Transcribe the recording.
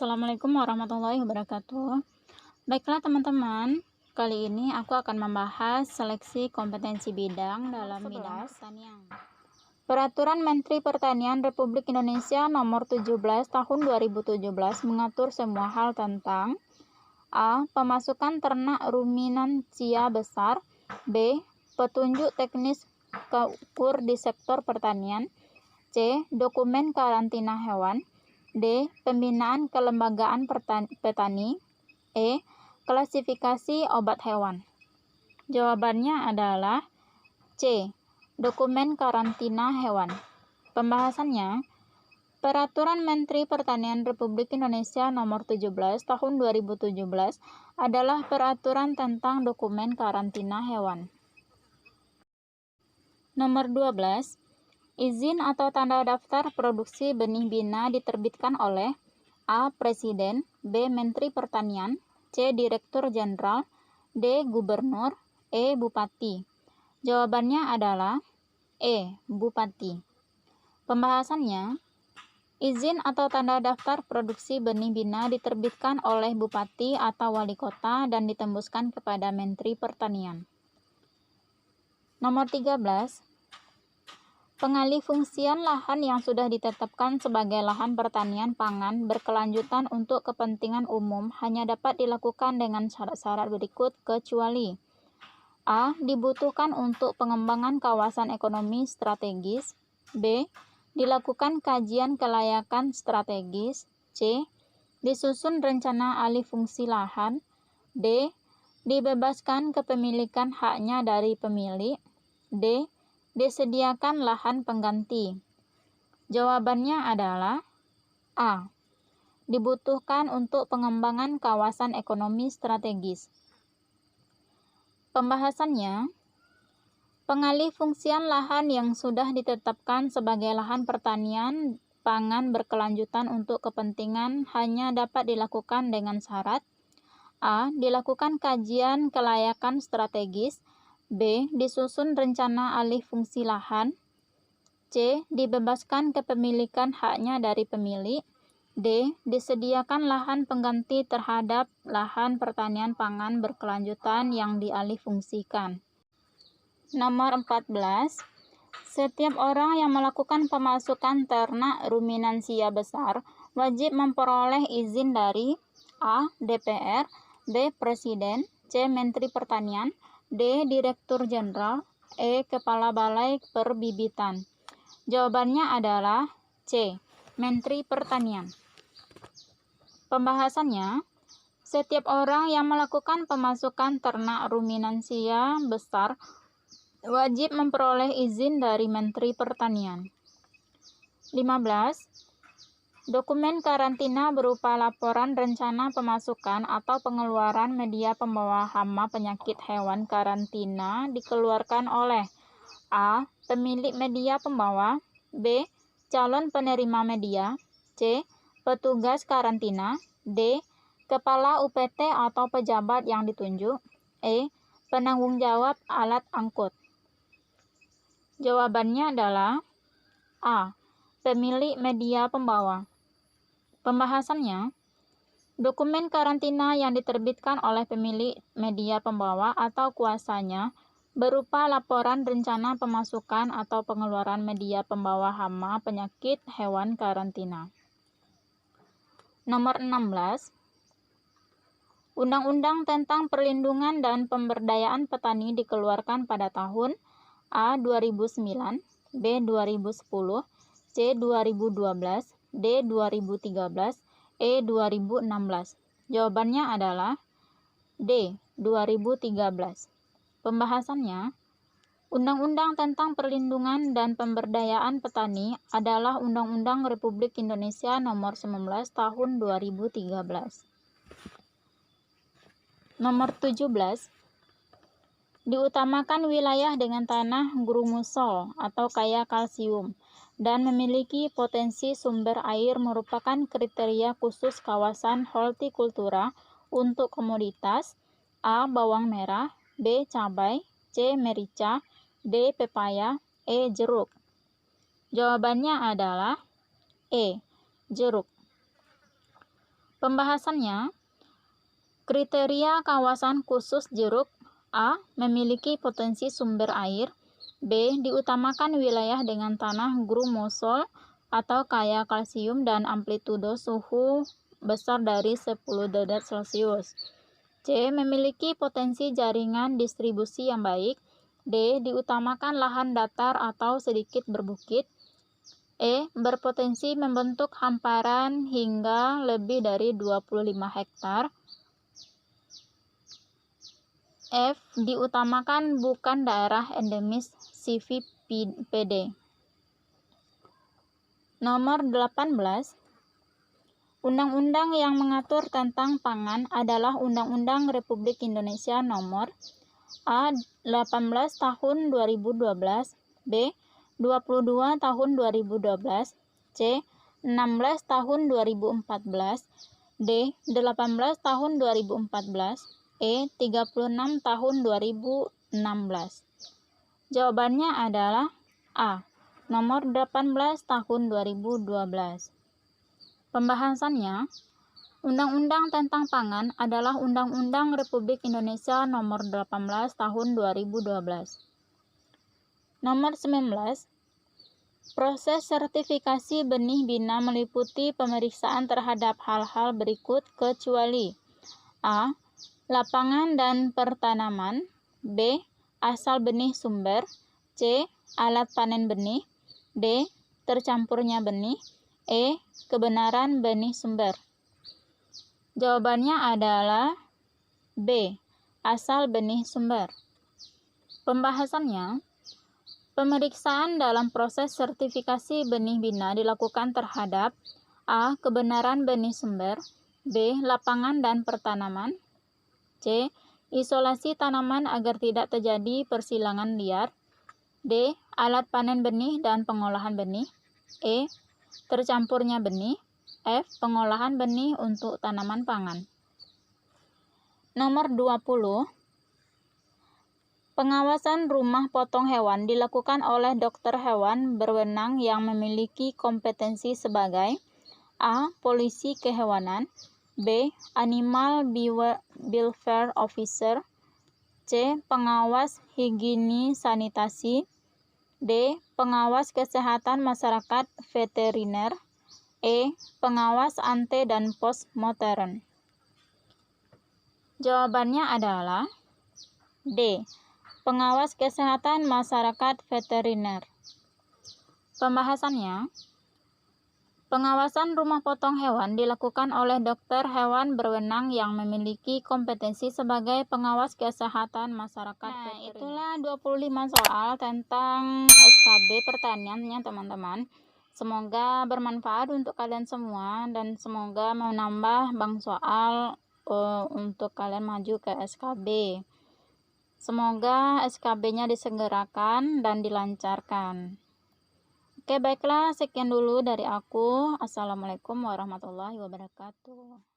Assalamualaikum warahmatullahi wabarakatuh. Baiklah teman-teman, kali ini aku akan membahas seleksi kompetensi bidang dalam bidang pertanian. Peraturan Menteri Pertanian Republik Indonesia Nomor 17 Tahun 2017 mengatur semua hal tentang A. Pemasukan ternak ruminansia besar. B. Petunjuk teknis ukur di sektor pertanian. C. Dokumen karantina hewan. D. Pembinaan kelembagaan petani. E. Klasifikasi obat hewan. Jawabannya adalah C. Dokumen karantina hewan. Pembahasannya, Peraturan Menteri Pertanian Republik Indonesia Nomor 17 Tahun 2017 adalah peraturan tentang dokumen karantina hewan. Nomor 12. Izin atau tanda daftar produksi benih bina diterbitkan oleh A. Presiden, B. Menteri Pertanian, C. Direktur Jenderal, D. Gubernur, E. Bupati. Jawabannya adalah E. Bupati. Pembahasannya, izin atau tanda daftar produksi benih bina diterbitkan oleh Bupati atau Wali Kota dan ditembuskan kepada Menteri Pertanian. Nomor 13. Pengalihfungsian lahan yang sudah ditetapkan sebagai lahan pertanian pangan berkelanjutan untuk kepentingan umum hanya dapat dilakukan dengan syarat-syarat berikut kecuali A. Dibutuhkan untuk pengembangan kawasan ekonomi strategis. B. Dilakukan kajian kelayakan strategis. C. Disusun rencana alih fungsi lahan. D. Dibebaskan kepemilikan haknya dari pemilik. D. Disediakan lahan pengganti. Jawabannya adalah A. Dibutuhkan untuk pengembangan kawasan ekonomi strategis. Pembahasannya, pengalihfungsian lahan yang sudah ditetapkan sebagai lahan pertanian pangan berkelanjutan untuk kepentingan hanya dapat dilakukan dengan syarat A. Dilakukan kajian kelayakan strategis. B. Disusun rencana alih fungsi lahan. C. Dibebaskan kepemilikan haknya dari pemilik. D. Disediakan lahan pengganti terhadap lahan pertanian pangan berkelanjutan yang dialihfungsikan. Nomor 14. Setiap orang yang melakukan pemasukan ternak ruminansia besar wajib memperoleh izin dari A. DPR, B. Presiden, C. Menteri Pertanian, D. Direktur Jenderal, E. Kepala Balai Perbibitan. Jawabannya adalah C. Menteri Pertanian. Pembahasannya, setiap orang yang melakukan pemasukan ternak ruminansia besar wajib memperoleh izin dari Menteri Pertanian. 15. Dokumen karantina berupa laporan rencana pemasukan atau pengeluaran media pembawa hama penyakit hewan karantina dikeluarkan oleh A. Pemilik media pembawa, B. Calon penerima media, C. Petugas karantina, D. Kepala UPT atau pejabat yang ditunjuk, E. Penanggung jawab alat angkut. Jawabannya adalah A. Pemilik media pembawa. Pembahasannya, dokumen karantina yang diterbitkan oleh pemilik media pembawa atau kuasanya berupa laporan rencana pemasukan atau pengeluaran media pembawa hama penyakit hewan karantina. Nomor 16. Undang-Undang tentang Perlindungan dan Pemberdayaan Petani dikeluarkan pada tahun A. 2009, B. 2010, C. 2012, D. 2013, E. 2016. Jawabannya adalah D. 2013. Pembahasannya, Undang-Undang tentang Perlindungan dan Pemberdayaan Petani adalah Undang-Undang Republik Indonesia Nomor 19 Tahun 2013. Nomor 17. Diutamakan wilayah dengan tanah grumusol atau kaya kalsium dan memiliki potensi sumber air merupakan kriteria khusus kawasan hortikultura untuk komoditas A. Bawang merah, B. Cabai, C. Merica, D. Pepaya, E. Jeruk. Jawabannya adalah E. Jeruk. Pembahasannya, kriteria kawasan khusus jeruk. A. Memiliki potensi sumber air. B. Diutamakan wilayah dengan tanah grumosol atau kaya kalsium dan amplitudo suhu besar dari 10 derajat Celcius. C. Memiliki potensi jaringan distribusi yang baik. D. Diutamakan lahan datar atau sedikit berbukit. E. Berpotensi membentuk hamparan hingga lebih dari 25 hektar. F. Diutamakan bukan daerah endemis CVPD. Nomor 18. Undang-undang yang mengatur tentang pangan adalah Undang-Undang Republik Indonesia Nomor A. 18 Tahun 2012, B. 22 Tahun 2012, C. 16 Tahun 2014, D. 18 Tahun 2014, E. 36 Tahun 2016. Jawabannya adalah A. Nomor 18 Tahun 2012. Pembahasannya, Undang-Undang tentang Pangan adalah Undang-Undang Republik Indonesia Nomor 18 Tahun 2012. Nomor 19. Proses sertifikasi benih bina meliputi pemeriksaan terhadap hal-hal berikut kecuali A. Lapangan dan pertanaman, B. Asal benih sumber, C. Alat panen benih, D. Tercampurnya benih, E. Kebenaran benih sumber. Jawabannya adalah B. Asal benih sumber. Pembahasannya, pemeriksaan dalam proses sertifikasi benih bina dilakukan terhadap A. Kebenaran benih sumber, B. Lapangan dan pertanaman, C. Isolasi tanaman agar tidak terjadi persilangan liar, D. Alat panen benih dan pengolahan benih, E. Tercampurnya benih, F. Pengolahan benih untuk tanaman pangan. Nomor 20. Pengawasan rumah potong hewan dilakukan oleh dokter hewan berwenang yang memiliki kompetensi sebagai A. Polisi kehewanan, B. Animal Welfare Officer, C. Pengawas higienis sanitasi, D. Pengawas kesehatan masyarakat veteriner, E. Pengawas ante dan postmortem. Jawabannya adalah D. Pengawas kesehatan masyarakat veteriner. Pembahasannya, pengawasan rumah potong hewan dilakukan oleh dokter hewan berwenang yang memiliki kompetensi sebagai pengawas kesehatan masyarakat veteriner. Itulah 25 soal tentang SKB pertaniannya, teman-teman. Semoga bermanfaat untuk kalian semua dan semoga menambah bank soal untuk kalian maju ke SKB. Semoga SKB-nya disegerakan dan dilancarkan. Oke, baiklah, sekian dulu dari aku. Assalamualaikum warahmatullahi wabarakatuh.